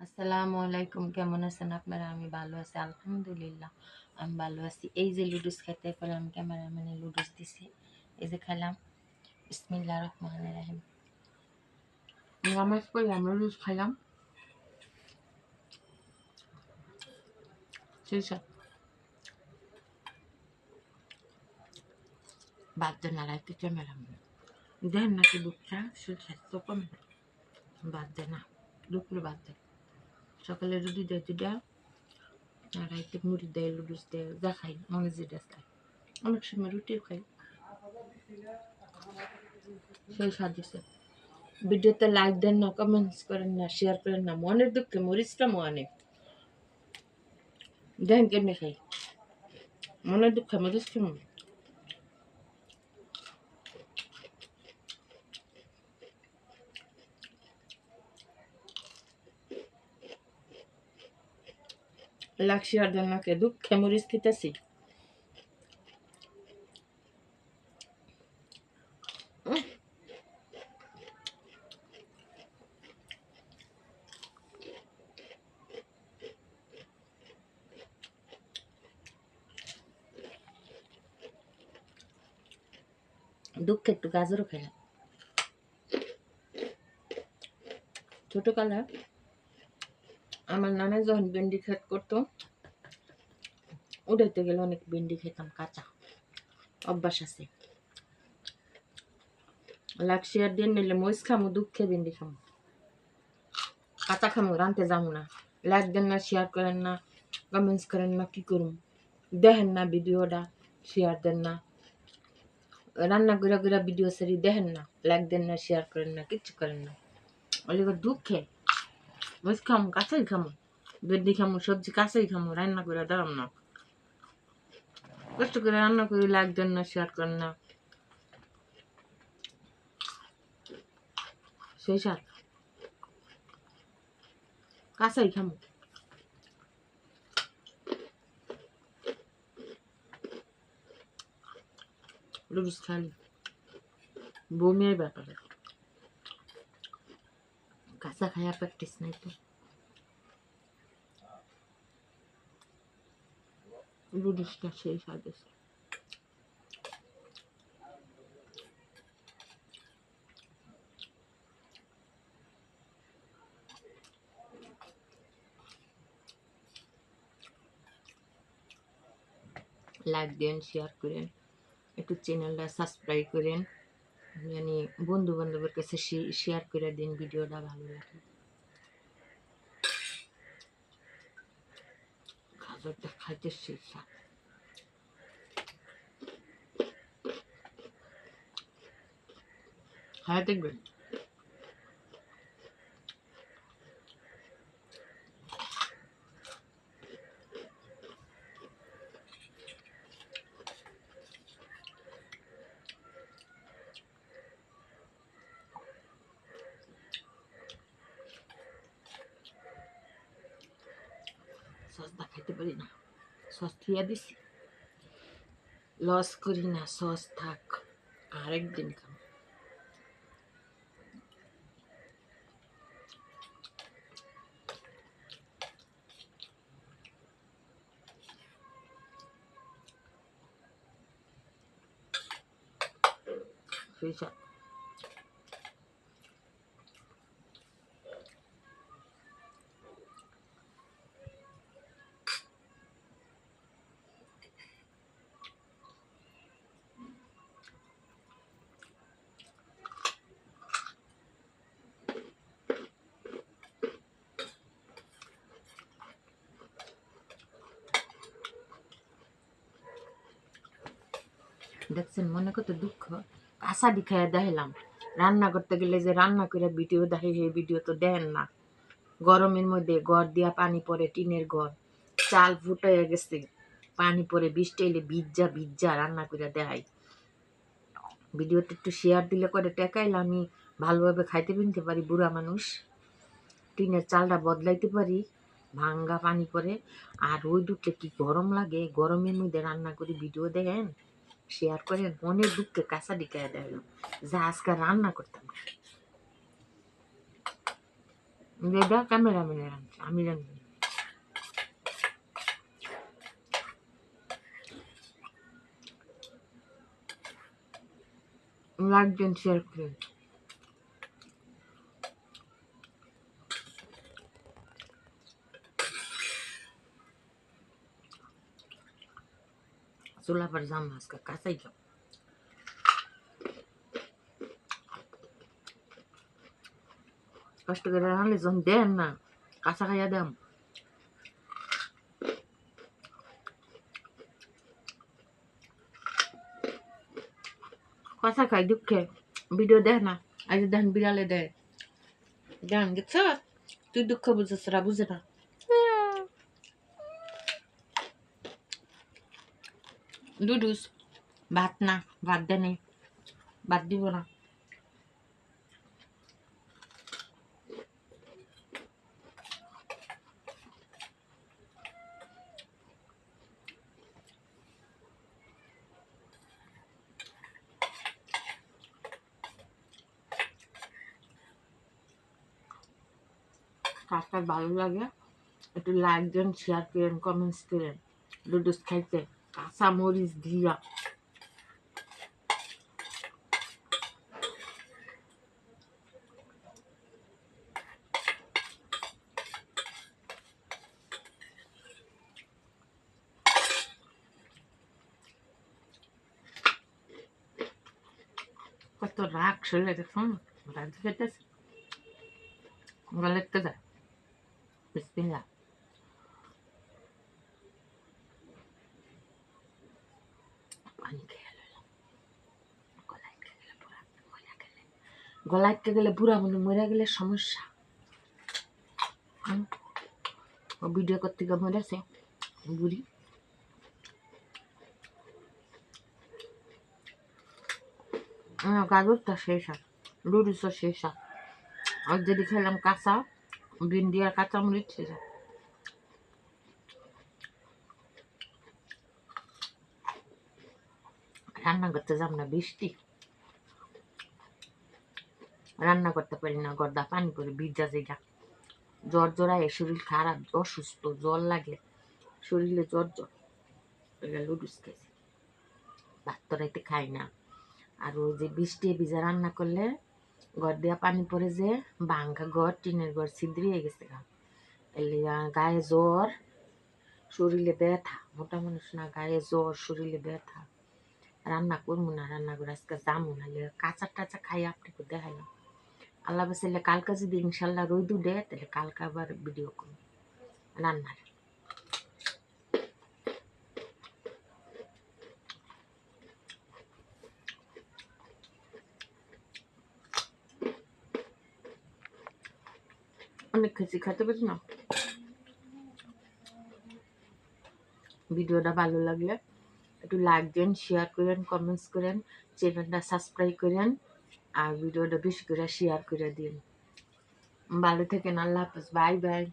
আসসালামু আলাইকুম, কেমন আছেন আপনারা? আমি ভালো আছি, আলহামদুলিল্লাহ। আমি ভালো আছি। এই যে লুডুস খাইতে পেলাম, ক্যামেরাম্যানে লুডুস দিছে, এই যে খাইলাম। বিসমিল্লাহ রহমান রাহিম। নামাজ পড়ে আমরা লুডুস খাইলাম। সেই সব বাদ দেন না, রাইতে ক্যামেরাম্যান দেন নাকি দুধটা স্বাস্থ্য কমে, বাদ দেন না, দুপুরে বাদ দেন। সকালে রুটি দেয় দুটা, আর রাইতে মুড়ি দেয়, লুডুস দেয়, যা খাই মনে যেটা খাই। অনেক সময় রুটিও খাই। সেই স্বাদ দিছে। ভিডিওতে লাইক দেন না, কমেন্টস করেন না, শেয়ার করেন না, মনের দুঃখে মরিচটা মনে দেন কেমনি খাই, মনের দুঃখে মরিচ কেমন। লাগছি আর দেন নাকে দুঃখে মরিচ খেতেছি। দুঃখে একটু গাজরও খেলাম। ছোটকালে আমার নানা যখন ভেন্ডি ক্ষেত করতো, উঠাইতে গেলে অনেক ভেন্ডি খেতাম কাঁচা, অভ্যাস আছে। লাগছি আর দিন নিলে মরিচ খামো, দুঃখে ভেন্ডি খামো, কাঁচা খামো, রানতে যাবো না। লাইক দেন না, শেয়ার করেন না, কমেন্টস করেন না, কি করুন? দেখেন না ভিডিওটা, শেয়ার দেন না, রান্না করে করে ভিডিও সারি দেখেন না, লাইক দেন না, শেয়ার করেন না, কিচ্ছু করেন না। ওগুলো দুঃখে মরিচ খামো, কাঁচাই খামো, ভেন্ডি খামো, সবজি কাঁচাই খামো, রান্না করে দাঁড়াম না। কষ্ট করে রান্না করি, লাইক দেন না, শেয়ার করেন না, সেই সাথ কাঁচাই খামো। লুডুস খালি বমির ব্যাপারে, কাঁচা খায়া প্র্যাকটিস নাই তো। লুডুসটা সেই স্বাদ আছে। লাইক দেন, শেয়ার করেন, একটু চ্যানেলটা সাবস্ক্রাইব করেন, মানে বন্ধু বান্ধবের কাছে শেয়ার করে দিন, ভিডিওটা ভালো লাগে। গাজরটা খাইতে সেই স্বাদ। হ্যাঁ দেখবেন। সসটা খাইতে পারি না, সস থুইয়া দিছি, লস করি না, সস থাক, আরেকদিন খাবো। সেই স্বাদ। দেখছেন মনে কত দুঃখ, কাঁচা খাইয়া দেখাইলাম। রান্না করতে গেলে যে রান্না করে ভিডিও দেখে, সেই ভিডিও তো দেখেন না। গরমের মধ্যে ঘর দিয়া পানি পড়ে, টিনের ঘর, চাল ফুটাইয়া গেছে, পানি পড়ে, বৃষ্টি এলে ভিজা ভিজা রান্না করে দেখাই। ভিডিওতে একটু শেয়ার দিলে করে টেকাইলে আমি ভালোভাবে খাইতে পিনতে পারি, বুড়া মানুষ, টিনের চালটা বদলাইতে পারি, ভাঙ্গা পানি পরে। আর ওই দুধটা কি গরম লাগে, গরমের মধ্যে রান্না করে ভিডিও দেখেন, শেয়ার করেন, মনের দুঃখে কাঁচা ডিকায় দেখলাম যা আজকে রান্না করতাম। যেটা ক্যামেরাম্যানের আনছে, আমি জানি না। লাগছেন শেয়ার করে। চুলা पर जाम আজকে কাঁচাই খাও। কষ্ট করে রান্নালে যখন দেন না, কাঁচা খাইয়া দেন। কাঁচা খাই দুঃখে ভিডিও দেখ না, আজ দেখেন বিড়ালে দেয়। দেন গেছ, তুই দুঃখ বুঝেছ, রা বুঝে না। দুডুস ভাত না, ভাত দেনে, ভাত দিব না। কার কার ভালো লাগে একটু লাইক দেন, শেয়ার করেন, কমেন্টস করেন। লুডুস খাইতে কাঁচা মরিচ দিয়া কত রাগ শরীরে দেখুন, রাগ খেতেছে গলাতে যায়। বিসমিল্লাহ। পানি খেয়ে লইলাম। গলাইতে গেলে বুড়া মনে মরে গেলে সমস্যা। ও ভিডিও করতে গিয়ে মরেছে বুড়ি। গাজরটা শেষ আর লুডুসও শেষ আর। আর যদি খেলাম কাঁচা ভিন্ডি আর কাঁচামরিচ শেষ। রান্না করতে যাব না, বৃষ্টি, রান্না করতে পারি না, গর্দা পানি করে ভিজা জায়গা, জ্বর জড়ায়, শরীর খারাপ, অসুস্থ, জ্বর লাগে শরীরে, জ্বর জ্বর। লুডুস খেয়েছি, ভাত তরাইতে খাই না। আর ওই যে বৃষ্টি ভিজা রান্না করলে ঘর দিয়া পানি পরে যে ভাঙ্গা ঘর, টিনের ঘর ছিদ্রিয়ে গেছে গা, এলে গায়ে জ্বর, শরীরে ব্যথা। মোটা মানুষ না, গায়ে জ্বর, শরীরে ব্যথা। রান্না করবো না, রান্না করে আজকে যাবো না, কাঁচা টাচা খাই আপনাকে দেখাইলাম। আল্লাহ বাসাইলে কালকে যদি ইনশাল্লাহ রোদ উঠে তাহলে কালকে আবার ভিডিও করবো রান্নার। অনেক খেয়েছি, খেতে পারি না। ভিডিওটা ভালো লাগলে একটু লাইক দেন, শেয়ার করেন, কমেন্টস করেন, চ্যানেলটা সাবস্ক্রাইব করেন, আর ভিডিওটা বেশি করে শেয়ার করে দিন। ভালো থাকেন, আল্লাহ হাফেজ, বাই বাই।